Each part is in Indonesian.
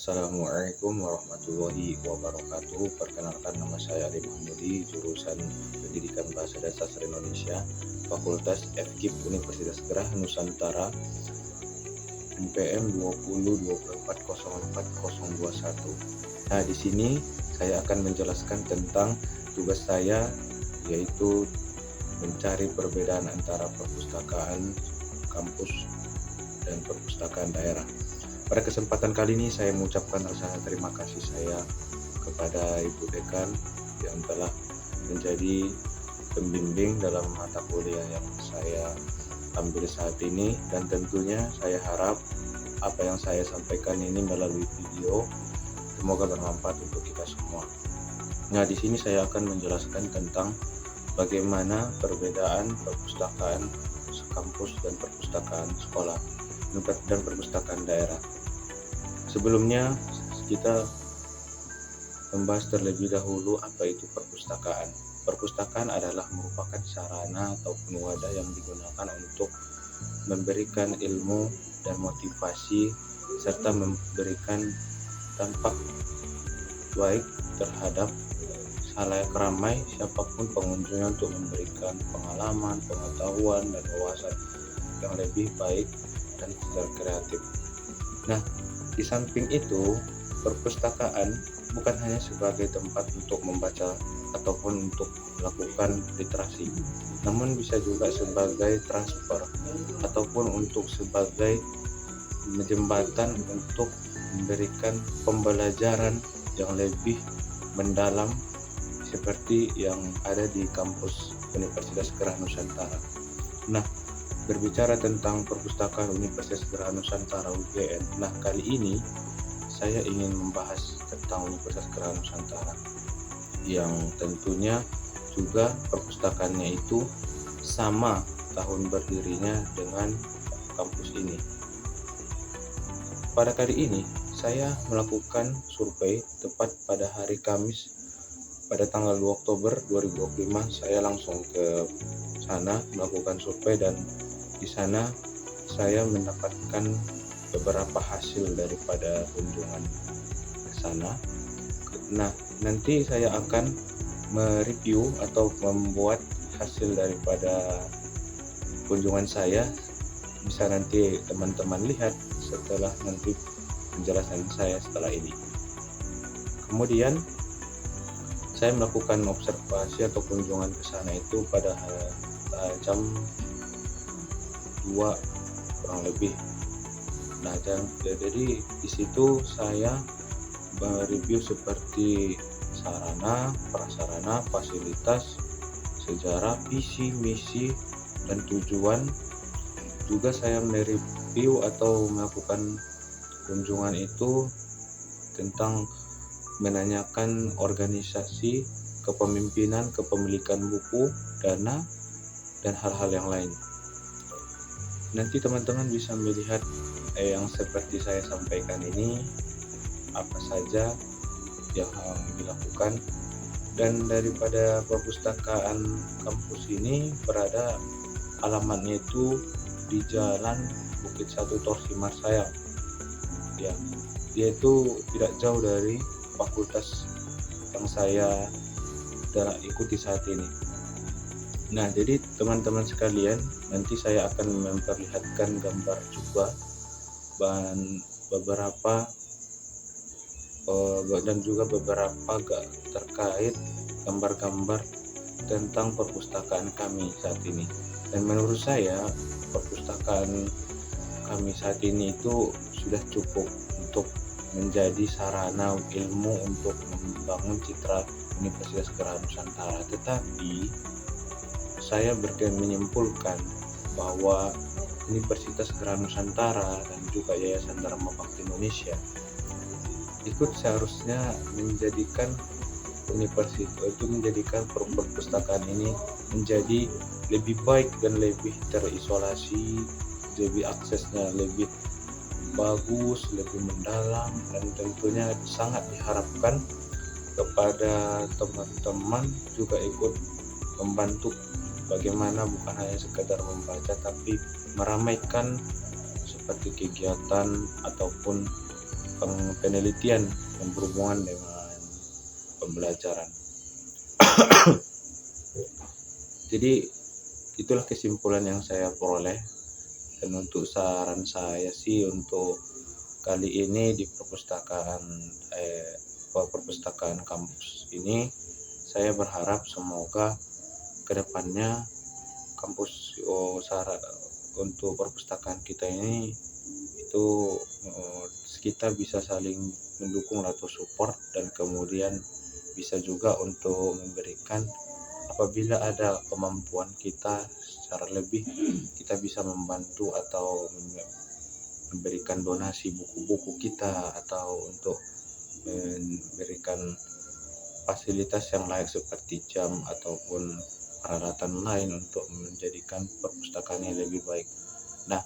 Assalamualaikum warahmatullahi wabarakatuh. Perkenalkan, nama saya Ali Mahmudi, jurusan Pendidikan Bahasa dan Sastra Indonesia, Fakultas FKIP Universitas Gerah Nusantara, NPM 20240421. Nah, di sini saya akan menjelaskan tentang tugas saya, yaitu mencari perbedaan antara perpustakaan kampus dan perpustakaan daerah. Pada kesempatan kali ini saya mengucapkan rasa terima kasih saya kepada Ibu Dekan yang telah menjadi pembimbing dalam mata kuliah yang saya ambil saat ini, dan tentunya saya harap apa yang saya sampaikan ini melalui video semoga bermanfaat untuk kita semua. Nah, di sini saya akan menjelaskan tentang bagaimana perbedaan perpustakaan kampus dan perpustakaan sekolah dan perpustakaan daerah. Sebelumnya kita membahas terlebih dahulu apa itu perpustakaan. Perpustakaan adalah merupakan sarana ataupun wadah yang digunakan untuk memberikan ilmu dan motivasi serta memberikan dampak baik terhadap khalayak ramai siapapun pengunjungnya untuk memberikan pengalaman, pengetahuan, dan wawasan yang lebih baik dan secara kreatif. Nah, di samping itu, perpustakaan bukan hanya sebagai tempat untuk membaca ataupun untuk melakukan literasi, namun bisa juga sebagai transfer ataupun untuk sebagai jembatan untuk memberikan pembelajaran yang lebih mendalam seperti yang ada di kampus Universitas Gerah Nusantara. Nah, berbicara tentang perpustakaan Universitas Gerah Nusantara UGN. Nah, kali ini saya ingin membahas tentang Universitas Gerah Nusantara yang tentunya juga perpustakaannya itu sama tahun berdirinya dengan kampus ini. Pada kali ini saya melakukan survei tepat pada hari Kamis pada tanggal 2 Oktober 2025. Saya langsung ke sana melakukan survei, dan di sana saya mendapatkan beberapa hasil daripada kunjungan ke sana. Nah, nanti saya akan mereview atau membuat hasil daripada kunjungan saya. Bisa nanti teman-teman lihat setelah nanti penjelasan saya setelah ini. Kemudian saya melakukan observasi atau kunjungan ke sana itu pada jam 2 kurang lebih. Nah, jadi di situ saya mereview seperti sarana, prasarana, fasilitas, sejarah, visi, misi, dan tujuan. Juga saya mereview atau melakukan kunjungan itu tentang menanyakan organisasi, kepemimpinan, kepemilikan buku, dana, dan hal-hal yang lain. Nanti teman-teman bisa melihat yang seperti saya sampaikan ini apa saja yang dilakukan. Dan daripada perpustakaan kampus ini berada, alamatnya itu di Jalan Bukit 1 Torsi Marsayang. Ya, dia itu tidak jauh dari fakultas yang saya ikuti saat ini. Nah, jadi teman-teman sekalian, nanti saya akan memperlihatkan gambar juga beberapa dan juga beberapa terkait gambar-gambar tentang perpustakaan kami saat ini. Dan menurut saya perpustakaan kami saat ini itu sudah cukup untuk menjadi sarana ilmu untuk membangun citra Universitas Gerah Nusantara. Tetapi saya menyimpulkan bahwa Universitas Gerah Nusantara dan juga Yayasan Dharma Bakti Indonesia ikut seharusnya menjadikan perpustakaan ini menjadi lebih baik dan lebih terisolasi, lebih aksesnya lebih bagus, lebih mendalam, dan tentunya sangat diharapkan kepada teman-teman juga ikut membantu bagaimana bukan hanya sekedar membaca tapi meramaikan seperti kegiatan ataupun penelitian yang berhubungan dengan pembelajaran. Jadi itulah kesimpulan yang saya peroleh. Dan untuk saran saya sih untuk kali ini di perpustakaan kampus ini, saya berharap semoga kedepannya kampus untuk perpustakaan kita ini itu kita bisa saling mendukung atau support, dan kemudian bisa juga untuk memberikan apabila ada kemampuan kita secara lebih, kita bisa membantu atau memberikan donasi buku-buku kita atau untuk memberikan fasilitas yang lain seperti jam ataupun peralatan lain untuk menjadikan perpustakaan yang lebih baik. Nah,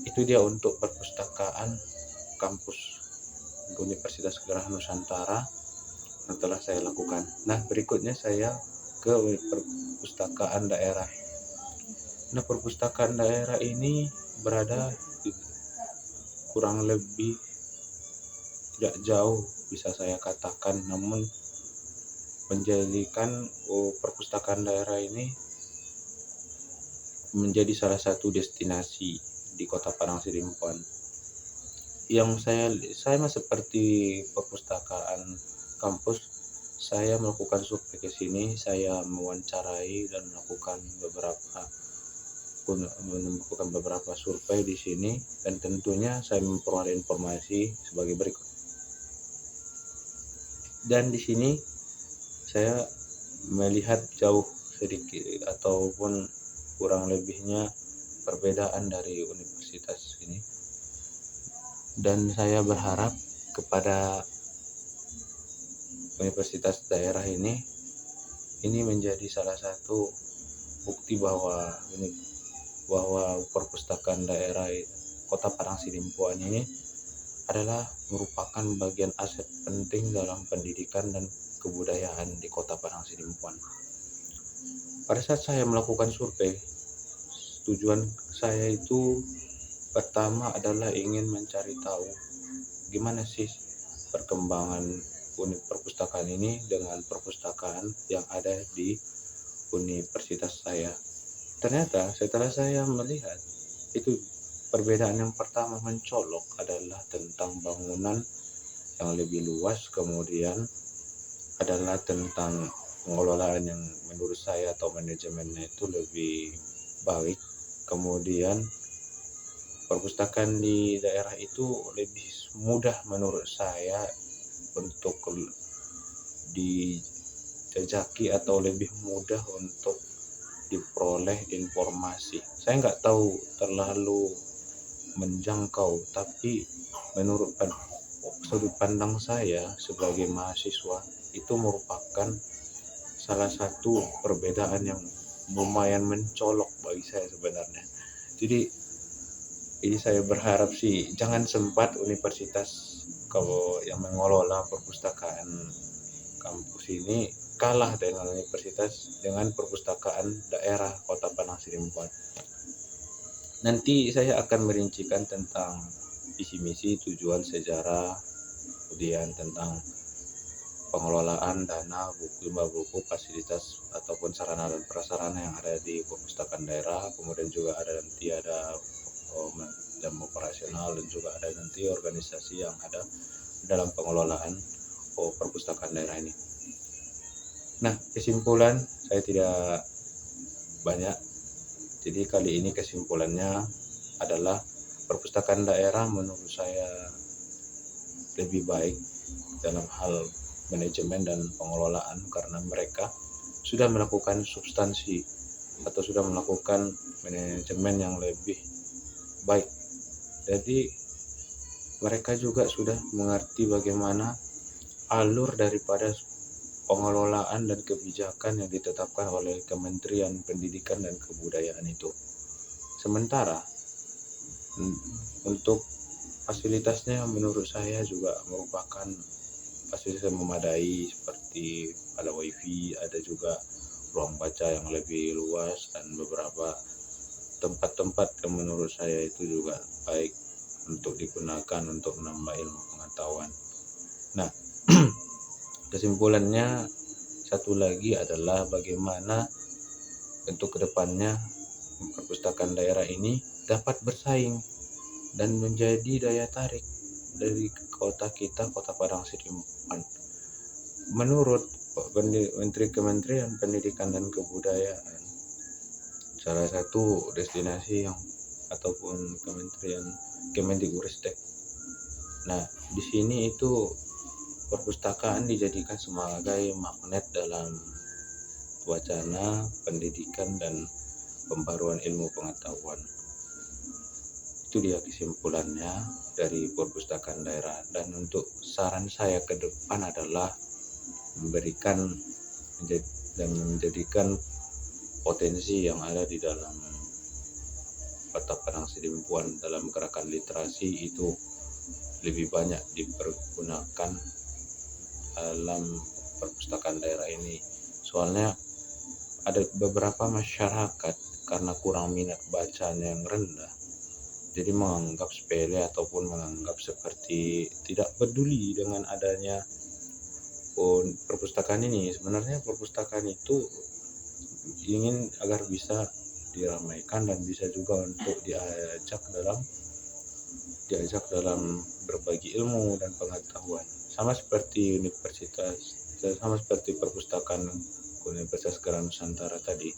itu dia untuk perpustakaan kampus Universitas Geraha Nusantara yang telah saya lakukan. Nah, berikutnya saya ke perpustakaan daerah. Nah, perpustakaan daerah ini berada di kurang lebih tidak jauh bisa saya katakan, namun menjadikan perpustakaan daerah ini menjadi salah satu destinasi di Kota Padang Sidimpuan. Yang saya seperti perpustakaan kampus, saya melakukan survei ke sini, saya mewawancarai dan melakukan beberapa survei di sini, dan tentunya saya memperoleh informasi sebagai berikut. Dan di sini saya melihat jauh sedikit ataupun kurang lebihnya perbedaan dari universitas ini, dan saya berharap kepada universitas daerah ini menjadi salah satu bukti bahwa perpustakaan daerah Kota Padang Sidimpuan ini adalah merupakan bagian aset penting dalam pendidikan dan kebudayaan di Kota Padang Sidimpuan. Pada saat saya melakukan survei, tujuan saya itu pertama adalah ingin mencari tahu gimana sih perkembangan unit perpustakaan ini dengan perpustakaan yang ada di universitas saya. Ternyata setelah saya melihat itu, perbedaan yang pertama mencolok adalah tentang bangunan yang lebih luas, kemudian adalah tentang pengelolaan yang menurut saya atau manajemennya itu lebih baik. Kemudian perpustakaan di daerah itu lebih mudah menurut saya untuk dijajaki atau lebih mudah untuk diperoleh informasi. Saya nggak tahu terlalu menjangkau, tapi menurut sudut pandang saya sebagai mahasiswa itu merupakan salah satu perbedaan yang lumayan mencolok bagi saya sebenarnya. Jadi ini saya berharap sih jangan sempat universitas kalau yang mengelola perpustakaan kampus ini kalah dengan perpustakaan daerah Kota Padang Sidimpuan. Nanti saya akan merincikan tentang visi misi, tujuan, sejarah, kemudian tentang pengelolaan dana, buku, fasilitas ataupun sarana dan prasarana yang ada di perpustakaan daerah. Kemudian juga ada jam operasional, dan juga ada nanti organisasi yang ada dalam pengelolaan perpustakaan daerah ini. Nah, kesimpulan saya tidak banyak. Jadi kali ini kesimpulannya adalah perpustakaan daerah menurut saya lebih baik dalam hal manajemen dan pengelolaan, karena mereka sudah melakukan substansi atau sudah melakukan manajemen yang lebih baik. Jadi mereka juga sudah mengerti bagaimana alur daripada pengelolaan dan kebijakan yang ditetapkan oleh Kementerian Pendidikan dan Kebudayaan itu. Sementara untuk fasilitasnya menurut saya juga merupakan fasilitas yang memadai, seperti ada wifi, ada juga ruang baca yang lebih luas, dan beberapa tempat-tempat yang menurut saya itu juga baik. untuk digunakan untuk menambah ilmu pengetahuan. Nah, kesimpulannya satu lagi adalah bagaimana untuk kedepannya perpustakaan daerah ini dapat bersaing dan menjadi daya tarik dari kota kita, Kota Padang Sidimpuan. Menurut Menteri Kementerian Pendidikan dan Kebudayaan, salah satu destinasi yang ataupun Kemendikbudristek. Nah, di sini itu perpustakaan dijadikan sebagai magnet dalam wacana pendidikan dan pembaruan ilmu pengetahuan. Itu dia kesimpulannya dari perpustakaan daerah. Dan untuk saran saya ke depan adalah memberikan dan menjadikan potensi yang ada di dalam Kota Padang Sidimpuan dalam gerakan literasi itu lebih banyak dipergunakan dalam perpustakaan daerah ini. Soalnya ada beberapa masyarakat karena kurang minat bacanya yang rendah, jadi menganggap sepele ataupun menganggap seperti tidak peduli dengan adanya perpustakaan ini. Sebenarnya perpustakaan itu ingin agar bisa diramaikan dan bisa juga untuk diajak dalam berbagi ilmu dan pengetahuan, sama seperti perpustakaan Universitas Geraha Nusantara tadi.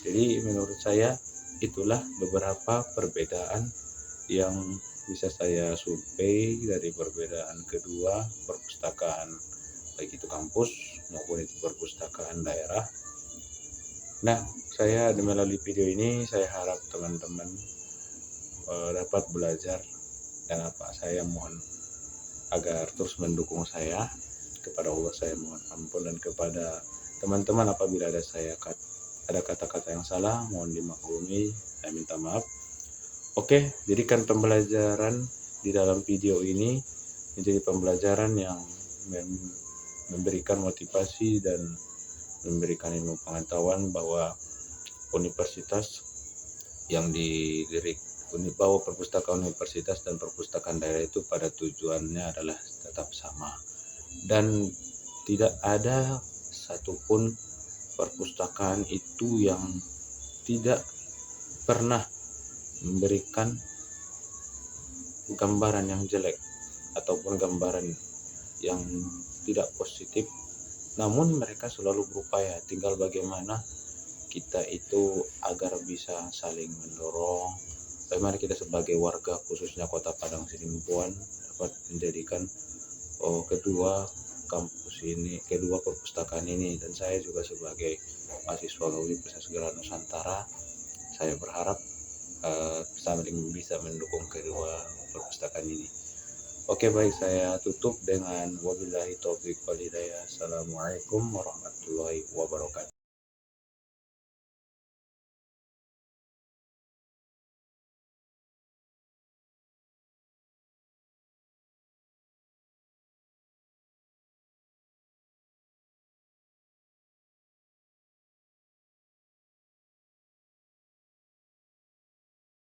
Jadi menurut saya itulah beberapa perbedaan yang bisa saya survei dari perbedaan kedua perpustakaan, baik itu kampus maupun itu perpustakaan daerah. Nah, saya melalui video ini saya harap teman-teman dapat belajar, dan saya mohon agar terus mendukung saya. Kepada Allah saya mohon ampun, dan kepada teman-teman apabila ada kata-kata yang salah mohon dimaklumi, saya minta maaf. Oke, jadikan pembelajaran di dalam video ini menjadi pembelajaran yang memberikan motivasi dan memberikan ilmu pengetahuan bahwa universitas yang bahwa perpustakaan universitas dan perpustakaan daerah itu pada tujuannya adalah tetap sama, dan tidak ada satupun perpustakaan itu yang tidak pernah memberikan gambaran yang jelek ataupun gambaran yang tidak positif, namun mereka selalu berupaya. Tinggal bagaimana kita itu agar bisa saling mendorong, bagaimana kita sebagai warga khususnya Kota Padang Sidimpuan dapat menjadikan kedua perpustakaan ini. Dan saya juga sebagai mahasiswa Universitas Geraha Nusantara, saya berharap bisa mendukung kedua perpustakaan ini. Oke, baik, saya tutup dengan wabillahi taufiq wal hidayah. Assalamualaikum warahmatullahi wabarakatuh.